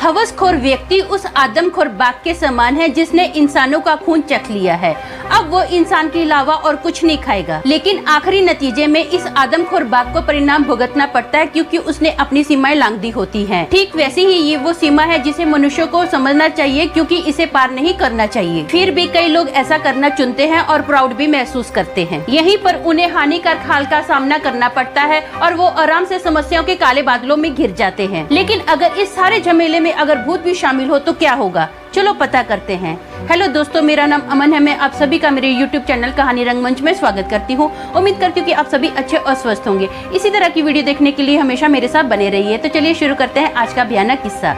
हवसखोर व्यक्ति उस आदमखोर बाघ के समान है जिसने इंसानों का खून चख लिया है। अब वो इंसान के अलावा और कुछ नहीं खाएगा, लेकिन आखिरी नतीजे में इस आदमखोर बाघ को परिणाम भुगतना पड़ता है क्योंकि उसने अपनी सीमाएं लांघ दी होती हैं। ठीक वैसे ही ये वो सीमा है जिसे मनुष्य को समझना चाहिए क्योंकि इसे पार नहीं करना चाहिए। फिर भी कई लोग ऐसा करना चुनते हैं और प्राउड भी महसूस करते हैं। यहीं पर उन्हें हानिकारक हाल का सामना करना पड़ता है और वो आराम से समस्याओं के काले बादलों में घिर जाते हैं। लेकिन अगर इस सारे झमेले में अगर भूत भी शामिल हो तो क्या होगा, चलो पता करते हैं। हेलो दोस्तों, मेरा नाम अमन है। मैं आप सभी का मेरे YouTube चैनल कहानी रंगमंच में स्वागत करती हूँ। उम्मीद करती हूँ कि आप सभी अच्छे और स्वस्थ होंगे। इसी तरह की वीडियो देखने के लिए हमेशा मेरे साथ बने रहिए। तो चलिए शुरू करते हैं आज का भयानक किस्सा।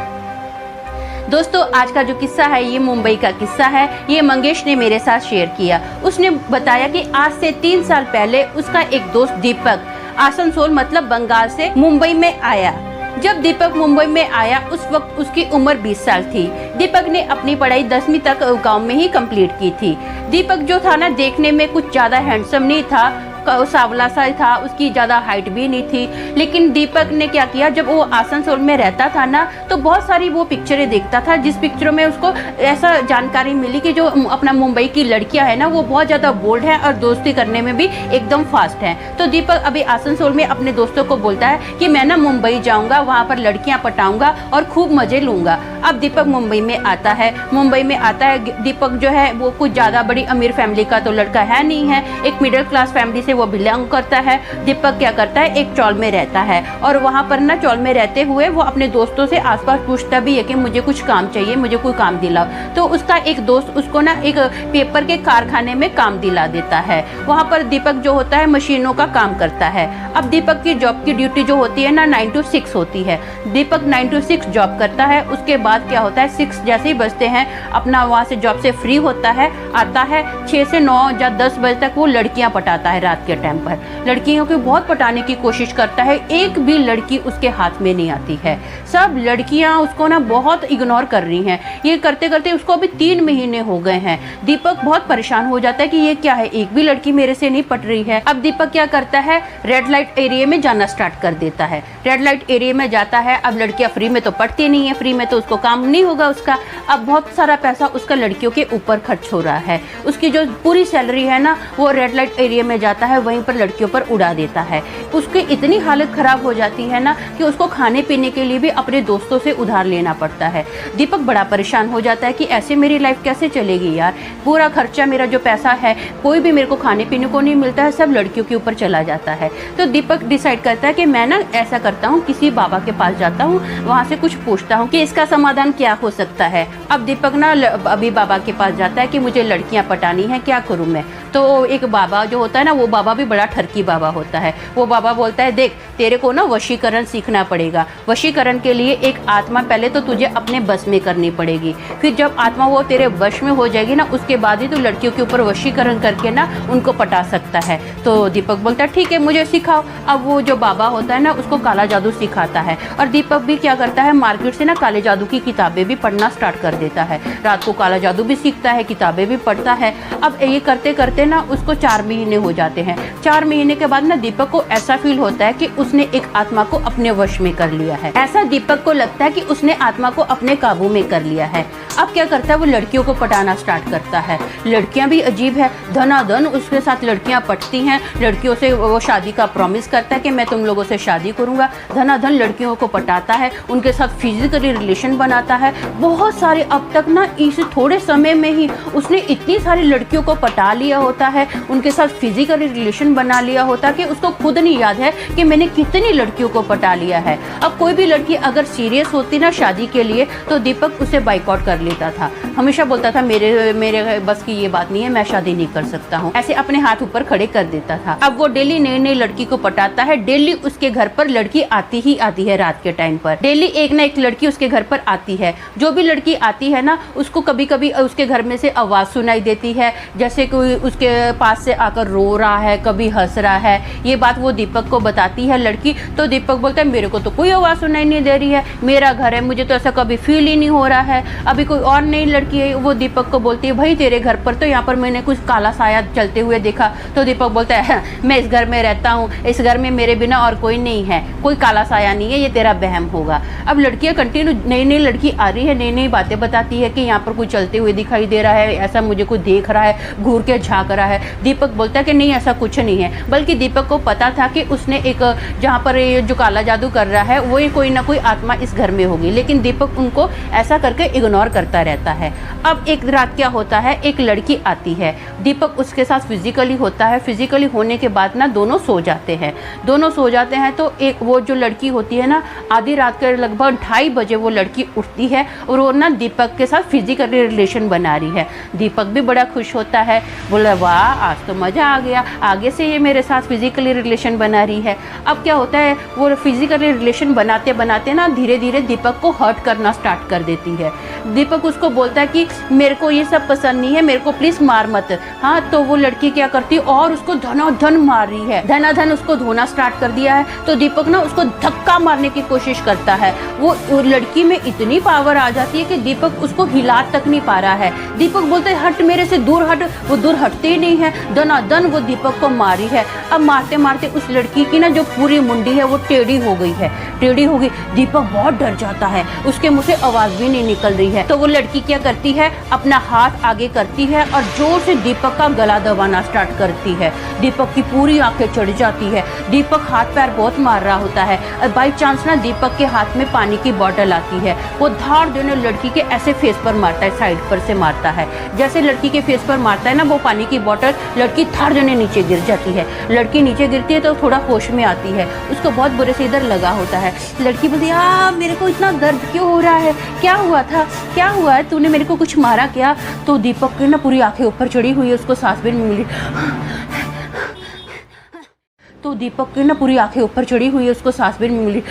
दोस्तों, आज का जो किस्सा है ये मुंबई का किस्सा है। ये मंगेश ने मेरे साथ शेयर किया। उसने बताया कि आज से 3 साल पहले उसका एक दोस्त दीपक आसनसोल मतलब बंगाल से मुंबई में आया। जब दीपक मुंबई में आया उस वक्त उसकी उम्र 20 साल थी। दीपक ने अपनी पढ़ाई 10वीं तक गांव में ही कंप्लीट की थी। दीपक जो था ना, देखने में कुछ ज़्यादा हैंडसम नहीं था, सावला सा था, उसकी ज़्यादा हाइट भी नहीं थी। लेकिन दीपक ने क्या किया, जब वो आसनसोल में रहता था ना तो बहुत सारी वो पिक्चरें देखता था जिस पिक्चरों में उसको ऐसा जानकारी मिली कि जो अपना मुंबई की लड़कियां है ना वो बहुत ज़्यादा बोल्ड है और दोस्ती करने में भी एकदम फास्ट है। तो दीपक अभी आसनसोल में अपने दोस्तों को बोलता है कि मैं ना मुंबई जाऊँगा, वहाँ पर लड़कियाँ पटाऊँगा और खूब मज़े लूँगा। अब दीपक मुंबई में आता है। दीपक जो है वो कुछ ज़्यादा बड़ी अमीर फैमिली का तो लड़का है नहीं है, एक मिडिल क्लास फैमिली से वो बिलोंग करता है। दीपक क्या करता है, एक चौल में रहता है और वहाँ पर ना चौल में रहते हुए वो अपने दोस्तों से आसपास पूछता भी है कि मुझे कुछ काम चाहिए, मुझे कोई काम दिलाओ। तो उसका एक दोस्त उसको ना एक पेपर के कारखाने में काम दिला देता है। वहाँ पर दीपक जो होता है मशीनों का काम करता है। अब दीपक की जॉब की ड्यूटी जो होती है ना 9 to 6 होती है। दीपक 9 to 6 जॉब करता है। उसके बाद क्या होता है, 6 जैसे ही बजते हैं अपना वहाँ से जॉब से फ्री होता है, आता है 6 से 9 या 10 बजे तक वो लड़कियाँ पटाता है। रात के टाइम पर लड़कियों को बहुत पटाने की कोशिश करता है, एक भी लड़की उसके हाथ में नहीं आती है। सब लड़कियां उसको ना बहुत इग्नोर कर रही हैं। ये करते करते उसको अभी 3 महीने हो गए हैं। दीपक बहुत परेशान हो जाता है कि ये क्या है, एक भी लड़की मेरे से नहीं पट रही है। अब दीपक क्या करता है, रेड लाइट एरिया में जाना स्टार्ट कर देता है। रेड लाइट एरिया में जाता है। अब लड़कियां फ्री में तो पटती नहीं है, फ्री में तो उसको काम नहीं होगा उसका। अब बहुत सारा पैसा उसका लड़कियों के ऊपर खर्च हो रहा है। उसकी जो पूरी सैलरी है ना वो रेड लाइट एरिया में जाता है, वहीं पर लड़कियों पर उड़ा देता है। उसकी इतनी हालत खराब हो जाती है ना कि उसको खाने पीने के लिए भी अपने दोस्तों से उधार लेना पड़ता है। दीपक बड़ा परेशान हो जाता है कि ऐसे मेरी लाइफ कैसे चलेगी यार, पूरा खर्चा मेरा जो पैसा है कोई भी मेरे को खाने पीने को नहीं मिलता है, सब लड़कियों के ऊपर चला जाता है। तो दीपक डिसाइड करता है कि मैं ना ऐसा करता हूँ, किसी बाबा के पास जाता हूँ, वहाँ से कुछ पूछता हूँ कि इसका समाधान क्या हो सकता है। अब दीपक ना अभी बाबा के पास जाता है कि मुझे लड़कियाँ पटानी है, क्या करूँ मैं। तो एक बाबा जो होता है ना वो बाबा भी बड़ा ठरकी बाबा होता है। वो बाबा बोलता है, देख तेरे को ना वशीकरण सीखना पड़ेगा। वशीकरण के लिए एक आत्मा पहले तो तुझे अपने बस में करनी पड़ेगी, फिर जब आत्मा वो तेरे वश में हो जाएगी ना उसके बाद ही तू लड़कियों के ऊपर वशीकरण करके ना उनको पटा सकता है। तो दीपक बोलता है ठीक है मुझे सिखाओ। अब वो जो बाबा होता है ना उसको काला जादू सिखाता है और दीपक भी क्या करता है, मार्केट से ना काले जादू की किताबें भी पढ़ना स्टार्ट कर देता है। रात को काला जादू भी सीखता है, किताबें भी पढ़ता है। अब ये करते करते ना उसको 4 महीने हो जाते हैं। 4 महीने के बाद ना दीपक को ऐसा फील होता है कि उसने एक आत्मा को अपने वश में कर लिया है। ऐसा दीपक को लगता है कि उसने आत्मा को अपने काबू में कर लिया है। अब क्या करता है, वो लड़कियों को पटाना स्टार्ट करता है। लड़कियां भी अजीब है, धनाधन उसके साथ लड़कियां पटती हैं। लड़कियों से वो शादी का प्रॉमिस करता है कि मैं तुम लोगों से शादी करूंगा। धनाधन लड़कियों को पटाता है, उनके साथ फिजिकली रिलेशन बनाता है। बहुत सारे अब तक ना इस थोड़े समय में ही उसने इतनी सारी लड़कियों को पटा लिया होता है, उनके साथ फिजिकली रिलेशन बना लिया होता कि उसको खुद नहीं याद है कि मैंने कितनी लड़कियों को पटा लिया है। अब कोई भी लड़की अगर सीरियस होती ना शादी के लिए तो दीपक उसे बाइकआउट कर लेता था। हमेशा बोलता था मेरे बस की ये बात नहीं है, मैं शादी नहीं कर सकता हूँ, ऐसे अपने हाथ ऊपर खड़े कर देता था। अब वो डेली नई नई लड़की को पटाता है। डेली उसके घर पर लड़की आती ही आती है। रात के टाइम पर डेली एक ना एक लड़की उसके घर पर आती है। जो भी लड़की आती है ना उसको कभी कभी उसके घर में से आवाज सुनाई देती है, जैसे कोई उसके पास से आकर रो रहा है, कभी हंस रहा है। ये बात वो दीपक को बताती है लड़की, तो दीपक बोलता है मेरे को तो कोई आवाज़ सुनाई नहीं दे रही है, मेरा घर है, मुझे तो ऐसा कभी फील ही नहीं हो रहा है, अभी कोई और नई लड़की है। वो दीपक को बोलती है भाई तेरे घर पर तो यहाँ पर मैंने कुछ काला साया चलते हुए देखा। तो दीपक बोलता है मैं इस घर में रहता हूँ, इस घर में मेरे बिना और कोई नहीं है, कोई काला साया नहीं है, ये तेरा वहम होगा। अब लड़कियाँ कंटिन्यू, नई नई लड़की आ रही है, नई नई बातें बताती है कि यहाँ पर कोई चलते हुए दिखाई दे रहा है, ऐसा मुझे कोई देख रहा है, घूर के झाँक रहा है। दीपक बोलता है कि नहीं ऐसा कुछ नहीं है, बल्कि दीपक को पता था कि उसने एक जहाँ पर ये जो काला जादू कर रहा है वो कोई ना कोई आत्मा इस घर में होगी, लेकिन दीपक उनको ऐसा करके इग्नोर करता रहता है। अब एक रात क्या होता है, एक लड़की आती है, दीपक उसके साथ फिजिकली होता है। फिजिकली होने के बाद ना दोनों सो जाते हैं, दोनों सो जाते हैं। तो एक वो जो लड़की होती है ना, आधी रात के लगभग 2:30 बजे वो लड़की उठती है और वो ना दीपक के साथ फिजिकली रिलेशन बना रही है। दीपक भी बड़ा खुश होता है, बोला वाह आज तो मज़ा आ गया, आगे से ये मेरे साथ फिजिकली रिलेशन बना रही है। अब क्या होता है, वो फिजिकली रिलेशन बनाते बनाते ना धीरे धीरे दीपक को हर्ट करना स्टार्ट कर देती है। दीपक उसको बोलता है कि मेरे को ये सब पसंद नहीं है, मेरे को प्लीज़ मार मत। हाँ, तो वो लड़की क्या करती है और उसको धनाधन मार रही है, धनाधन उसको धोना स्टार्ट कर दिया है। तो दीपक ना उसको धक्का मारने की कोशिश करता है। वो लड़की में इतनी पावर आ जाती है कि दीपक उसको हिला तक नहीं पा रहा है। दीपक बोलते हैं हट, मेरे से दूर हट, वो दूर हटते ही नहीं है, धनाधन वो दीपक को मारी है। अब मारते मारते उस लड़की की ना जो पूरी मुंडी है वो टेढ़ी हो गई है, टेढ़ी हो गई। दीपक बहुत डर जाता है, उसके मुंह से आवाज़ भी नहीं निकल रही है। तो वो लड़की क्या करती है, अपना हाथ आगे करती है और जोर से दीपक का गला दबाना स्टार्ट करती है। दीपक की पूरी आंखें चढ़ जाती है। दीपक हाथ पैर बहुत मार रहा होता है और बाई चांस ना दीपक के हाथ में पानी की बोतल आती है। वो धार देने लड़की के ऐसे फेस पर मारता है, साइड पर से मारता है। जैसे लड़की के फेस पर मारता है ना वो पानी की बोतल, लड़की धार देने नीचे गिर जाती है। लड़की नीचे गिरती है तो थोड़ा होश में आती है, उसको बहुत बुरे से इधर लगा होता है। लड़की बोलती है मेरे को इतना दर्द क्यों हो रहा है, क्या हुआ था, क्या हुआ है, तूने मेरे को कुछ मारा क्या? तो दीपक की ना पूरी आंखें ऊपर चढ़ी हुई है, उसको सांस भी नहीं मिली। तो दीपक की ना पूरी आंखें ऊपर चढ़ी हुई है, उसको सांस भी नहीं मिली।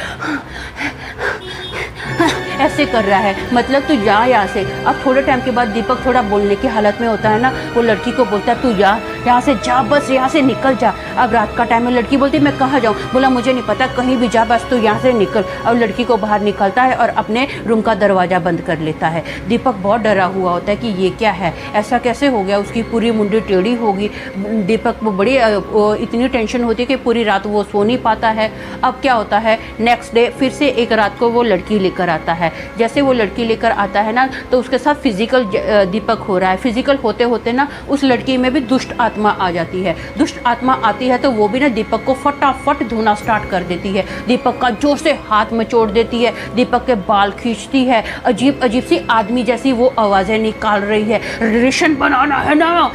ऐसे कर रहा है, मतलब तू जा यहाँ से। अब थोड़े टाइम के बाद दीपक थोड़ा बोलने की हालत में होता है ना, वो लड़की को बोलता है तू यहाँ से जा, बस यहाँ से निकल जा। अब रात का टाइम है, लड़की बोलती है मैं कहाँ जाऊँ? बोला मुझे नहीं पता, कहीं भी जा, बस तू यहाँ से निकल। अब लड़की को बाहर निकलता है और अपने रूम का दरवाज़ा बंद कर लेता है। दीपक बहुत डरा हुआ होता है कि ये क्या है, ऐसा कैसे हो गया, उसकी पूरी मुंडी टेढ़ी होगी। दीपक को बड़ी इतनी टेंशन होती है कि पूरी रात वो सो नहीं पाता है। अब क्या होता है, नेक्स्ट डे फिर से एक रात को वो लड़की लेकर आता है। जैसे वो लड़की लेकर आता है ना, तो उसके साथ फिजिकल दीपक हो रहा है। फिजिकल होते होते ना उस लड़की में भी दुष्ट आत्मा आ जाती है। दुष्ट आत्मा आती है तो वो भी ना दीपक को फटाफट धोना स्टार्ट कर देती है। दीपक का जोर से हाथ में चोट देती है, दीपक के बाल खींचती है, अजीब अजीब सी आदमी जैसी वो आवाज़ें निकाल रही है। रिलेशन बनाना है ना,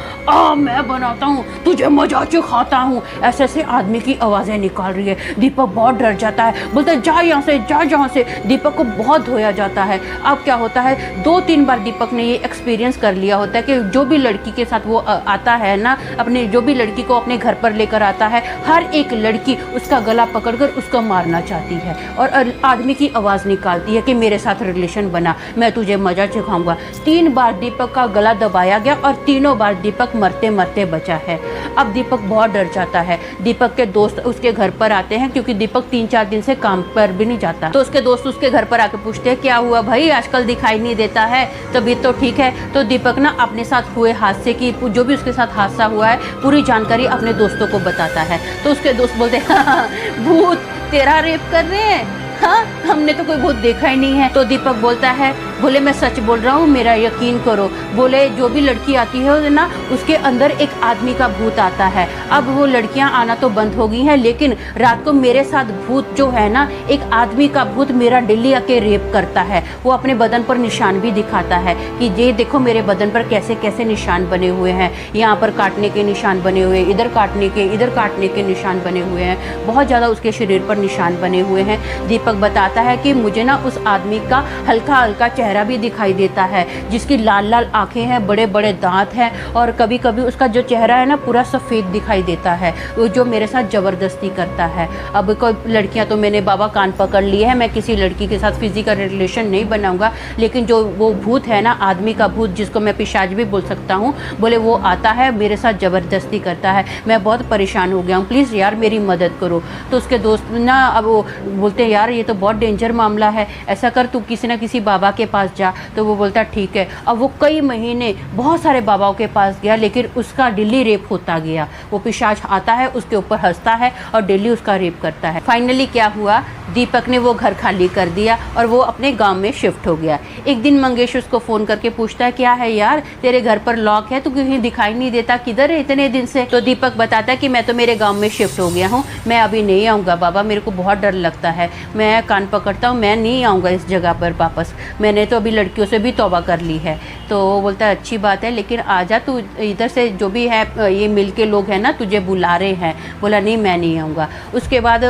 मैं बनाता हूँ, तुझे मजा खाता हूँ, ऐसे ऐसे आदमी की आवाज़ें निकाल रही है। दीपक बहुत डर जाता है, बोलता है जा यहाँ से, जा जहाँ से। दीपक को बहुत धोया जाता है। अब क्या होता है, 2-3 बार दीपक ने ये एक्सपीरियंस कर लिया होता है कि जो भी लड़की के साथ वो आता है ना, अपने जो भी लड़की को अपने घर पर लेकर आता है, हर एक लड़की उसका गला पकड़कर उसको मारना चाहती है और आदमी की आवाज़ निकालती है कि मेरे साथ रिलेशन बना, मैं तुझे मजा चखाऊंगा। 3 बार दीपक का गला दबाया गया और तीनों बार दीपक मरते मरते बचा है। अब दीपक बहुत डर जाता है। दीपक के दोस्त उसके घर पर आते हैं, क्योंकि दीपक 3-4 दिन से काम पर भी नहीं जाता। तो उसके दोस्त उसके घर पर आके पूछते हैं क्या हुआ भाई, आजकल दिखाई नहीं देता है, तबीयत तो ठीक है? तो दीपक ना अपने साथ हुए हादसे की, जो भी उसके साथ हादसा हुआ है, पूरी जानकारी अपने दोस्तों को बताता है। तो उसके दोस्त बोलते हैं हाँ, भूत तेरा रेप कर रहे हैं, हाँ हमने तो कोई भूत देखा ही नहीं है। तो दीपक बोलता है, बोले मैं सच बोल रहा हूँ, मेरा यकीन करो। बोले जो भी लड़की आती है ना, उसके अंदर एक आदमी का भूत आता है। अब वो लड़कियाँ आना तो बंद हो गई हैं, लेकिन रात को मेरे साथ भूत जो है ना, एक आदमी का भूत मेरा डेली आके रेप करता है। वो अपने बदन पर निशान भी दिखाता है कि ये देखो मेरे बदन पर कैसे कैसे निशान बने हुए हैं, यहाँ पर काटने के निशान बने हुए, इधर काटने के निशान बने हुए हैं, बहुत ज़्यादा उसके शरीर पर निशान बने हुए हैं। दीपक बताता है कि मुझे ना उस आदमी का हल्का हल्का चेहरा भी दिखाई देता है, जिसकी लाल लाल आंखें हैं, बड़े बड़े दांत हैं, और कभी कभी उसका जो चेहरा है ना पूरा सफ़ेद दिखाई देता है, वो जो मेरे साथ ज़बरदस्ती करता है। अब कोई लड़कियां तो मैंने बाबा कान पकड़ लिए है, मैं किसी लड़की के साथ फिजिकल रिलेशन नहीं बनाऊंगा, लेकिन जो वो भूत है ना, आदमी का भूत जिसको मैं पिशाच भी बोल सकता हूँ, बोले वो आता है मेरे साथ ज़बरदस्ती करता है। मैं बहुत परेशान हो गया हूँ, प्लीज़ यार मेरी मदद करो। तो उसके दोस्त ना अब वो बोलते हैं यार ये तो बहुत डेंजर मामला है, ऐसा कर तू किसी ना किसी बाबा के पास जा। तो वो बोलता ठीक है। अब वो कई महीने बहुत सारे बाबाओं के पास गया, लेकिन उसका डेली रेप होता गया। वो पिशाच आता है, उसके ऊपर हंसता है और डेली उसका रेप करता है। फाइनली क्या हुआ, दीपक ने वो घर खाली कर दिया और वो अपने गांव में शिफ्ट हो गया। एक दिन मंगेश उसको फ़ोन करके पूछता है क्या है यार, तेरे घर पर लॉक है, तू कहीं दिखाई नहीं देता, किधर है इतने दिन से। तो दीपक बताता है कि मैं तो मेरे गांव में शिफ्ट हो गया हूँ, मैं अभी नहीं आऊँगा बाबा, मेरे को बहुत डर लगता है, मैं कान पकड़ता हूँ, मैं नहीं आऊँगा इस जगह पर वापस, मैंने तो अभी लड़कियों से भी तौबा कर ली है। तो वो बोलता है अच्छी बात है, लेकिन आजा तू, इधर से जो भी है ये मिल के लोग हैं ना तुझे बुला रहे हैं। बोला नहीं मैं नहीं आऊँगा। उसके बाद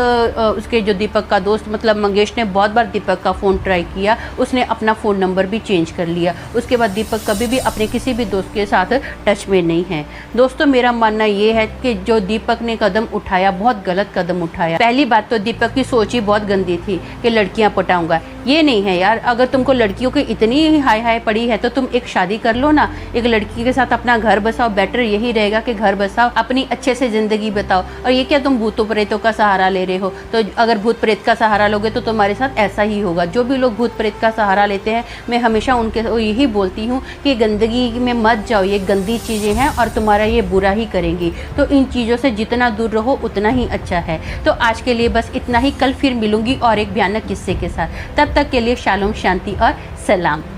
उसके जो दीपक का दोस्त मतलब मंगेश ने बहुत बार दीपक का फ़ोन ट्राई किया, उसने अपना फ़ोन नंबर भी चेंज कर लिया। उसके बाद दीपक कभी भी अपने किसी भी दोस्त के साथ टच में नहीं है। दोस्तों मेरा मानना ये है कि जो दीपक ने कदम उठाया बहुत गलत कदम उठाया। पहली बात तो दीपक की सोच ही बहुत गंदी थी कि लड़कियां पटाऊंगा, ये नहीं है यार। अगर तुमको लड़कियों की इतनी हाय हाय पड़ी है तो तुम एक शादी कर लो ना, एक लड़की के साथ अपना घर बसाओ। बेटर यही रहेगा कि घर बसाओ, अपनी अच्छे से ज़िंदगी बताओ। और ये क्या तुम भूतों प्रेतों का सहारा ले रहे हो? तो अगर भूत प्रेत का सहारा लोगे तो तुम्हारे साथ ऐसा ही होगा। जो भी लोग भूत प्रेत का सहारा लेते हैं, मैं हमेशा उनके यही बोलती हूँ कि गंदगी में मत जाओ, ये गंदी चीज़ें हैं और तुम्हारा ये बुरा ही करेंगी। तो इन चीज़ों से जितना दूर रहो उतना ही अच्छा है। तो आज के लिए बस इतना ही, कल फिर मिलूंगी और एक भयानक किस्से के साथ। तब तक के लिए शालोम, शांति और सलाम।